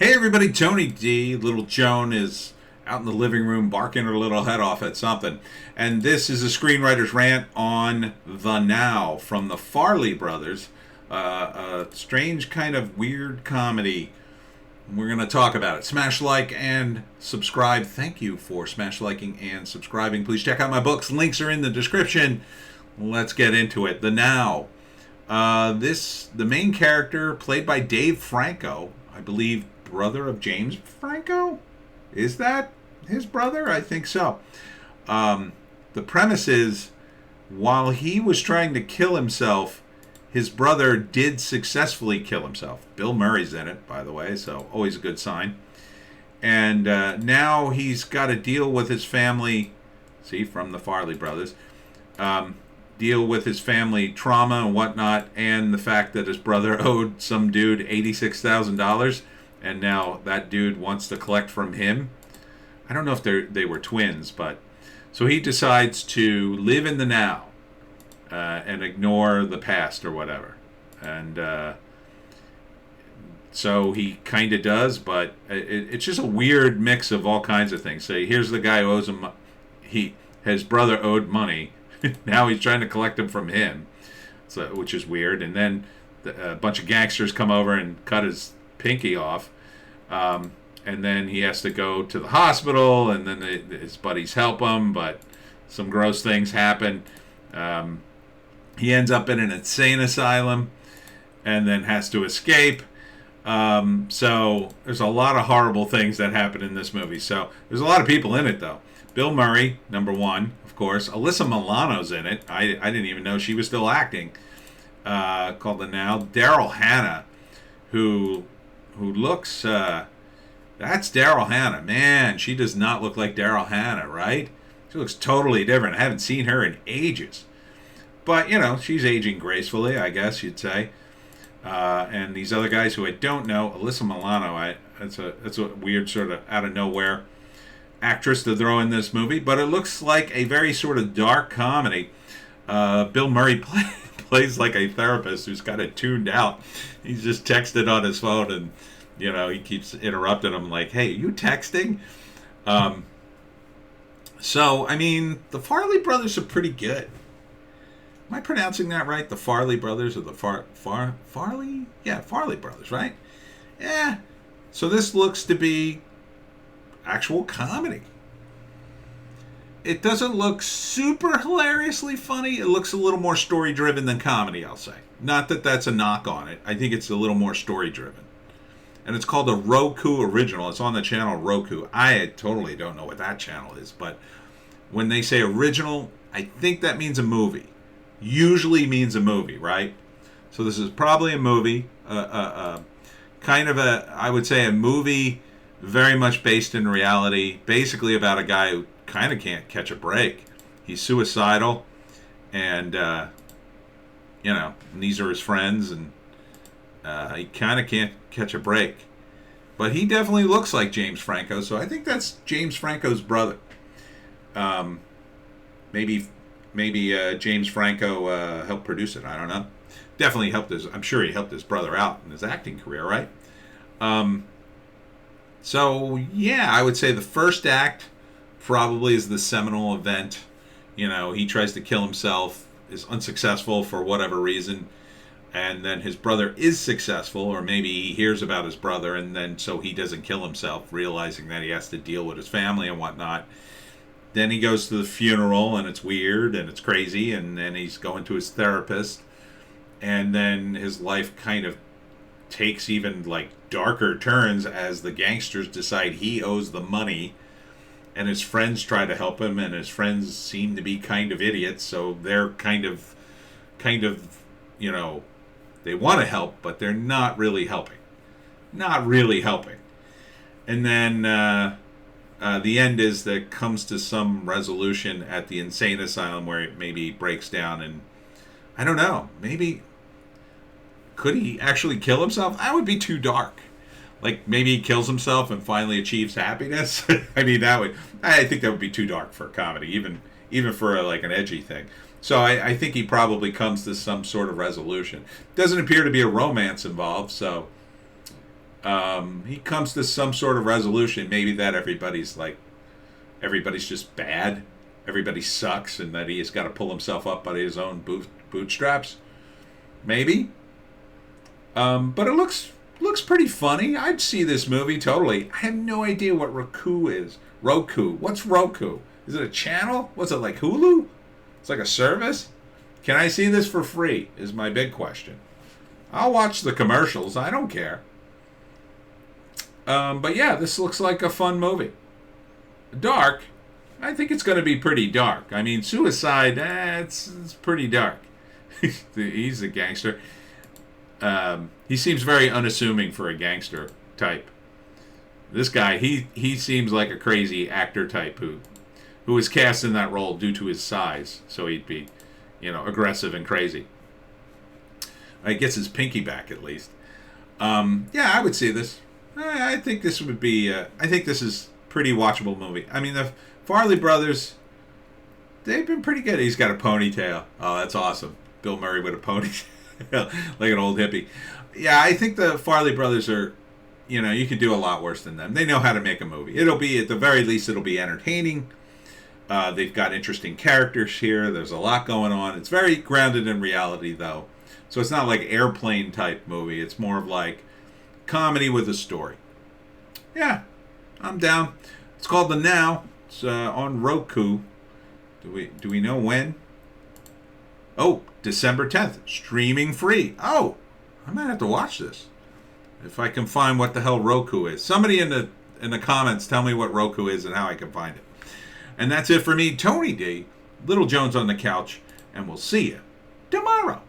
Hey everybody, Tony D. Little Joan is out in the living room barking her little head off at something. And this is a screenwriter's rant on The Now from the Farrelly brothers. A strange kind of weird comedy. We're going to talk about it. Smash like and subscribe. Thank you for smash liking and subscribing. Please check out my books. Links are in the description. Let's get into it. The Now. The main character, played by Dave Franco, I believe brother of James Franco? Is that his brother? I think so. The premise is, while he was trying to kill himself, his brother did successfully kill himself. Bill Murray's in it, by the way, so always a good sign. And now he's got to deal with his family, see, from the Farrelly brothers, deal with his family trauma and whatnot, and the fact that his brother owed some dude $86,000, and now that dude wants to collect from him. I don't know if they were twins, but so he decides to live in the now and ignore the past or whatever. And so he kind of does, but it's just a weird mix of all kinds of things. So here's the guy who owes him, his brother owed money. Now he's trying to collect them from him, so, which is weird. And then a bunch of gangsters come over and cut his pinky off. And then he has to go to the hospital, and then his buddies help him, but some gross things happen. He ends up in an insane asylum and then has to escape. So there's a lot of horrible things that happen in this movie. So there's a lot of people in it, though. Bill Murray, number one, of course. Alyssa Milano's in it. I didn't even know she was still acting. Called The Now. Daryl Hannah, who looks... that's Daryl Hannah. Man, she does not look like Daryl Hannah, right? She looks totally different. I haven't seen her in ages. But, you know, she's aging gracefully, I guess you'd say. And these other guys who I don't know, Alyssa Milano, that's a weird sort of out of nowhere actress to throw in this movie, but it looks like a very sort of dark comedy. Bill Murray plays like a therapist who's got it tuned out. He's just texted on his phone, and you know he keeps interrupting him like, "Hey, are you texting?" So I mean, the Farrelly brothers are pretty good. Am I pronouncing that right? The Farrelly brothers, or the Farrelly? Yeah, Farrelly brothers, right? Yeah. So this looks to be actual comedy. It doesn't look super hilariously funny. It looks a little more story driven than comedy, I'll say. Not that that's a knock on it. I think it's a little more story driven. And it's called a Roku original. It's on the channel Roku. I totally don't know what that channel is, but when they say original, I think that means a movie. Usually means a movie, right? So this is probably a movie, kind of I would say a movie very much based in reality, basically about a guy who kind of can't catch a break. He's suicidal, and you know, and these are his friends, and he kind of can't catch a break. But he definitely looks like James Franco, so I think that's James Franco's brother. Maybe James Franco helped produce it. I don't know. Definitely helped I'm sure he helped his brother out in his acting career, right? So, yeah, I would say the first act probably is the seminal event. You know, he tries to kill himself, is unsuccessful for whatever reason, and then his brother is successful, or maybe he hears about his brother, and then so he doesn't kill himself, realizing that he has to deal with his family and whatnot. Then he goes to the funeral, and it's weird, and it's crazy, and then he's going to his therapist, and then his life kind of takes even like darker turns as the gangsters decide he owes the money, and his friends try to help him, and his friends seem to be kind of idiots, so they're kind of you know, they want to help, but they're not really helping. And then the end is that comes to some resolution at the insane asylum where it maybe breaks down, and I don't know, maybe could he actually kill himself? That would be too dark. Like maybe he kills himself and finally achieves happiness. I mean, I think that would be too dark for a comedy, even for like an edgy thing. So I think he probably comes to some sort of resolution. Doesn't appear to be a romance involved, so He comes to some sort of resolution. Maybe that everybody's just bad. Everybody sucks, and that he has got to pull himself up by his own bootstraps. Maybe. But it looks pretty funny. I'd see this movie totally. I have no idea what Roku is. Roku. What's Roku? Is it a channel? What's it, like Hulu? It's like a service? Can I see this for free? Is my big question. I'll watch the commercials. I don't care. But yeah, this looks like a fun movie. Dark. I think it's going to be pretty dark. I mean, suicide, it's pretty dark. He's a gangster. He seems very unassuming for a gangster type. This guy, he seems like a crazy actor type who was cast in that role due to his size. So he'd be, aggressive and crazy. He gets his pinky back at least. Yeah, I would see this. I think this would be. I think this is a pretty watchable movie. I mean, the Farrelly brothers, they've been pretty good. He's got a ponytail. Oh, that's awesome. Bill Murray with a ponytail, like an old hippie. Yeah, I think the Farrelly brothers are. You can do a lot worse than them. They know how to make a movie. It'll be, at the very least, it'll be entertaining. They've got interesting characters here. There's a lot going on. It's very grounded in reality, though. So it's not like Airplane type movie. It's more of like comedy with a story. Yeah, I'm down. It's called The Now. It's on Roku. Do we know when? Oh, December 10th. Streaming free. Oh, I might have to watch this. If I can find what the hell Roku is. Somebody in the comments tell me what Roku is and how I can find it. And that's it for me, Tony D. Little Jones on the couch, and we'll see you tomorrow.